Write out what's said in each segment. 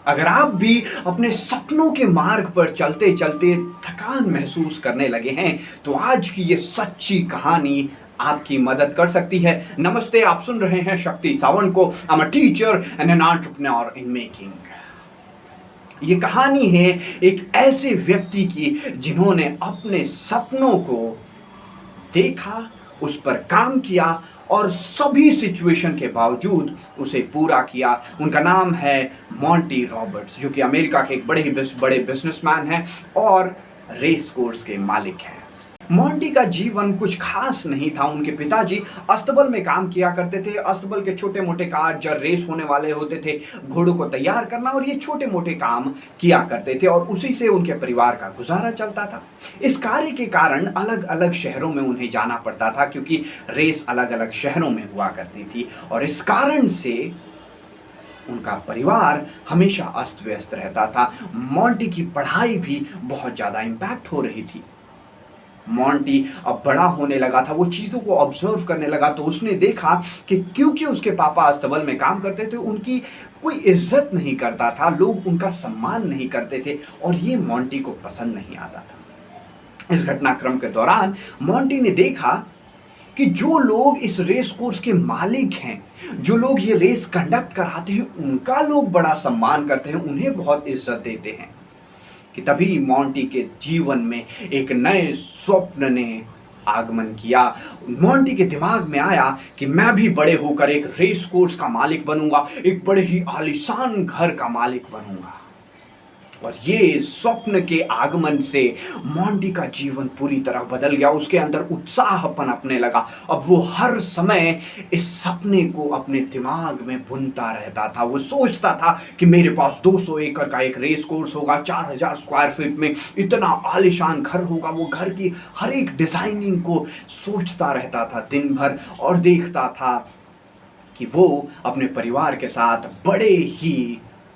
अगर आप भी अपने सपनों के मार्ग पर चलते चलते थकान महसूस करने लगे हैं तो आज की ये सच्ची कहानी आपकी मदद कर सकती है। नमस्ते, आप सुन रहे हैं शक्ति सावंत को। I am a teacher and an entrepreneur in making. ये कहानी है एक ऐसे व्यक्ति की जिन्होंने अपने सपनों को देखा, उस पर काम किया और सभी सिचुएशन के बावजूद उसे पूरा किया। उनका नाम है मॉन्टी रॉबर्ट्स, जो कि अमेरिका के एक बड़े बिजनेसमैन हैं और रेस कोर्स के मालिक हैं। मॉन्टी का जीवन कुछ खास नहीं था। उनके पिताजी अस्तबल में काम किया करते थे। अस्तबल के छोटे मोटे कार्य जब रेस होने वाले होते थे, घोड़ों को तैयार करना और ये छोटे मोटे काम किया करते थे और उसी से उनके परिवार का गुजारा चलता था। इस कार्य के कारण अलग अलग शहरों में उन्हें जाना पड़ता था, क्योंकि रेस अलग अलग शहरों में हुआ करती थी और इस कारण से उनका परिवार हमेशा अस्त व्यस्त रहता था। मॉन्टी की पढ़ाई भी बहुत ज़्यादा इम्पैक्ट हो रही थी। मॉन्टी अब बड़ा होने लगा था, वो चीज़ों को ऑब्जर्व करने लगा तो उसने देखा कि क्योंकि उसके पापा अस्तबल में काम करते थे, उनकी कोई इज्जत नहीं करता था, लोग उनका सम्मान नहीं करते थे और ये मॉन्टी को पसंद नहीं आता था। इस घटनाक्रम के दौरान मॉन्टी ने देखा कि जो लोग इस रेस कोर्स के मालिक हैं, जो लोग ये रेस कंडक्ट कराते हैं, उनका लोग बड़ा सम्मान करते हैं, उन्हें बहुत इज्जत देते हैं। कि तभी मॉन्टी के जीवन में एक नए स्वप्न ने आगमन किया। मॉन्टी के दिमाग में आया कि मैं भी बड़े होकर एक रेस कोर्स का मालिक बनूंगा, एक बड़े ही आलीशान घर का मालिक बनूंगा। और ये स्वप्न के आगमन से मॉन्टी का जीवन पूरी तरह बदल गया। उसके अंदर उत्साह पनपने लगा। अब वो हर समय इस सपने को अपने दिमाग में बुनता रहता था। वो सोचता था कि मेरे पास 200 एकड़ का एक रेस कोर्स होगा, 4000 स्क्वायर फीट में इतना आलीशान घर होगा। वो घर की हर एक डिजाइनिंग को सोचता रहता था दिन भर और देखता था कि वो अपने परिवार के साथ बड़े ही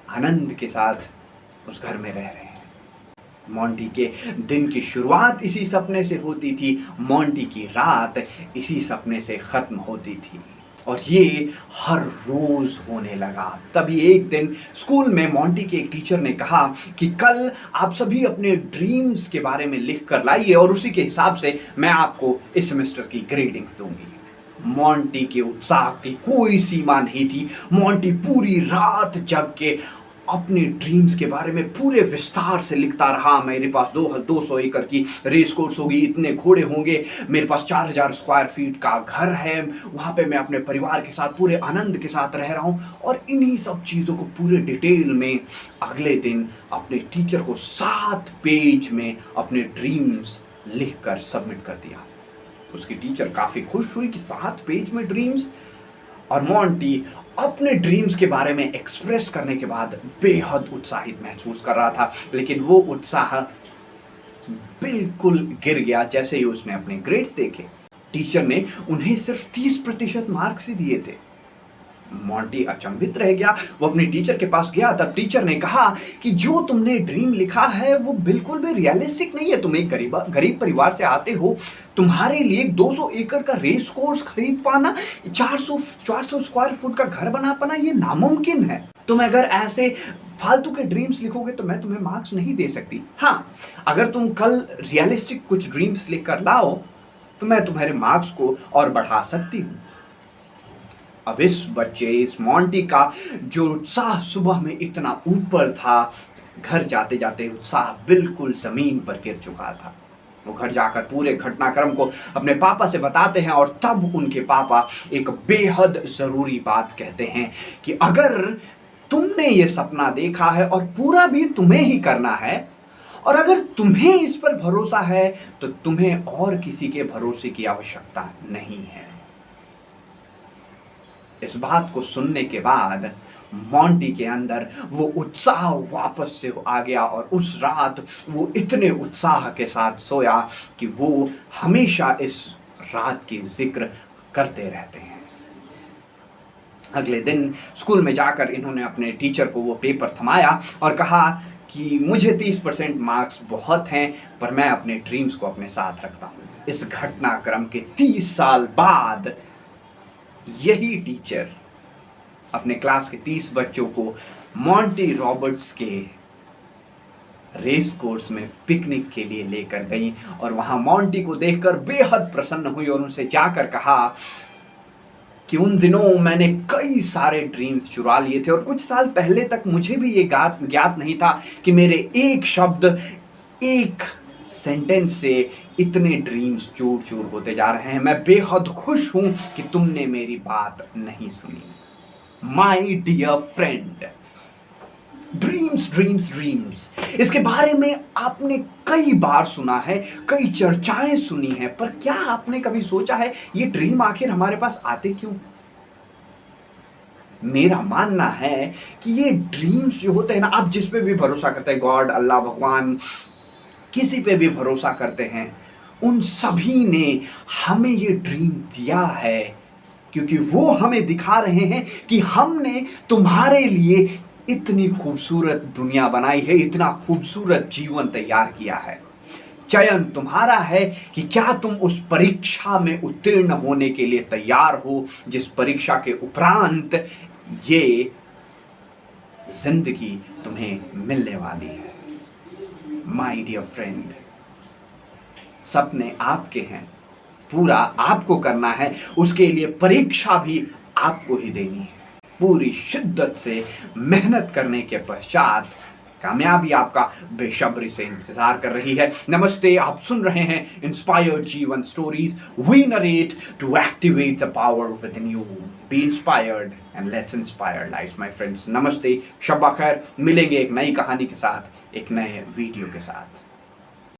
आनंद के साथ उस घर में रह रहे हैं। मॉन्टी के दिन की शुरुआत इसी सपने से होती थी, मॉन्टी की रात इसी सपने से खत्म होती थी और ये हर रोज होने लगा। तभी एक दिन स्कूल में मॉन्टी के एक टीचर ने कहा कि कल आप सभी अपने ड्रीम्स के बारे में लिख कर लाइए और उसी के हिसाब से मैं आपको इस सेमेस्टर की ग्रेडिंग्स दूंगी। मॉन्टी के उत्साह की कोई सीमा नहीं थी। मॉन्टी पूरी रात जग के अपने ड्रीम्स के बारे में पूरे विस्तार से लिखता रहा। मेरे पास 200 एकड़ की रेस कोर्स होगी, इतने घोड़े होंगे, मेरे पास 4000 स्क्वायर फीट का घर है, वहाँ पे मैं अपने परिवार के साथ पूरे आनंद के साथ रह रहा हूँ। और इन्हीं सब चीज़ों को पूरे डिटेल में अगले दिन अपने टीचर को 7 पेज में अपने ड्रीम्स लिख कर सबमिट कर दिया। उसकी टीचर काफ़ी खुश हुई कि 7 पेज में ड्रीम्स। और मॉन्टी अपने ड्रीम्स के बारे में एक्सप्रेस करने के बाद बेहद उत्साहित महसूस कर रहा था, लेकिन वो उत्साह बिल्कुल गिर गया जैसे ही उसने अपने ग्रेड्स देखे। टीचर ने उन्हें सिर्फ 30% मार्क्स ही दिए थे। मॉन्टी अचंभित रह गया। वो अपनी टीचर के पास गया, तब टीचर ने कहा कि जो तुमने ड्रीम लिखा है वो बिल्कुल भी रियलिस्टिक नहीं है। तुम एक गरीब परिवार से आते हो, तुम्हारे लिए 200 एकड़ का रेस कोर्स खरीद पाना, 400 स्क्वायर फुट का घर बना पाना, ये नामुमकिन है। तुम अगर ऐसे फालतू के ड्रीम्स लिखोगे तो मैं तुम्हें मार्क्स नहीं दे सकती। हाँ, अगर तुम कल रियलिस्टिक कुछ ड्रीम्स लिख कर लाओ तो मैं तुम्हारे मार्क्स को और बढ़ा सकती हूँ। अब इस मॉन्टी का जो उत्साह सुबह में इतना ऊपर था, घर जाते जाते उत्साह बिल्कुल जमीन पर गिर चुका था। वो घर जाकर पूरे घटनाक्रम को अपने पापा से बताते हैं और तब उनके पापा एक बेहद जरूरी बात कहते हैं कि अगर तुमने ये सपना देखा है और पूरा भी तुम्हें ही करना है और अगर तुम्हें इस पर भरोसा है तो तुम्हें और किसी के भरोसे की आवश्यकता नहीं है। इस बात को सुनने के बाद मॉन्टी के अंदर वो उत्साह वापस से आ गया और उस रात वो इतने उत्साह के साथ सोया कि वो हमेशा इस रात की जिक्र करते रहते हैं। अगले दिन स्कूल में जाकर इन्होंने अपने टीचर को वो पेपर थमाया और कहा कि मुझे 30% मार्क्स बहुत हैं, पर मैं अपने ड्रीम्स को अपने साथ रखता हूँ। इस घटनाक्रम के 30 साल बाद यही टीचर अपने क्लास के 30 बच्चों को मॉन्टी रॉबर्ट्स के रेस कोर्स में पिकनिक के लिए लेकर गई और वहां मॉन्टी को देखकर बेहद प्रसन्न हुई और उनसे जाकर कहा कि उन दिनों मैंने कई सारे ड्रीम्स चुरा लिए थे और कुछ साल पहले तक मुझे भी ये ज्ञात नहीं था कि मेरे एक शब्द, एक सेंटेंस से इतने ड्रीम्स चूर चूर होते जा रहे हैं। मैं बेहद खुश हूं कि तुमने मेरी बात नहीं सुनी। My dear friend, dreams dreams dreams, इसके बारे में आपने कई बार सुना है, कई चर्चाएं सुनी हैं, पर क्या आपने कभी सोचा है ये ड्रीम आखिर हमारे पास आते क्यों? मेरा मानना है कि ये ड्रीम्स जो होते हैं ना, आप जिस पे भी भरोसा करते हैं, गॉड, अल्लाह, भगवान, किसी पे भी भरोसा करते हैं, उन सभी ने हमें ये ड्रीम दिया है क्योंकि वो हमें दिखा रहे हैं कि हमने तुम्हारे लिए इतनी खूबसूरत दुनिया बनाई है, इतना खूबसूरत जीवन तैयार किया है। चयन तुम्हारा है कि क्या तुम उस परीक्षा में उत्तीर्ण होने के लिए तैयार हो, जिस परीक्षा के उपरांत ये जिंदगी तुम्हें मिलने वाली है। माय डियर फ्रेंड, सपने आपके हैं, पूरा आपको करना है, उसके लिए परीक्षा भी आपको ही देनी है। पूरी शिद्दत से मेहनत करने के पश्चात कामयाबी आपका बेसब्री से इंतजार कर रही है। नमस्ते, आप सुन रहे हैं इंस्पायर्ड जीवन stories. We narrate to activate the power within you. Be inspired and let's inspire life my friends. नमस्ते, शब्बा खैर। मिलेंगे एक नई कहानी के साथ, एक नए वीडियो के साथ।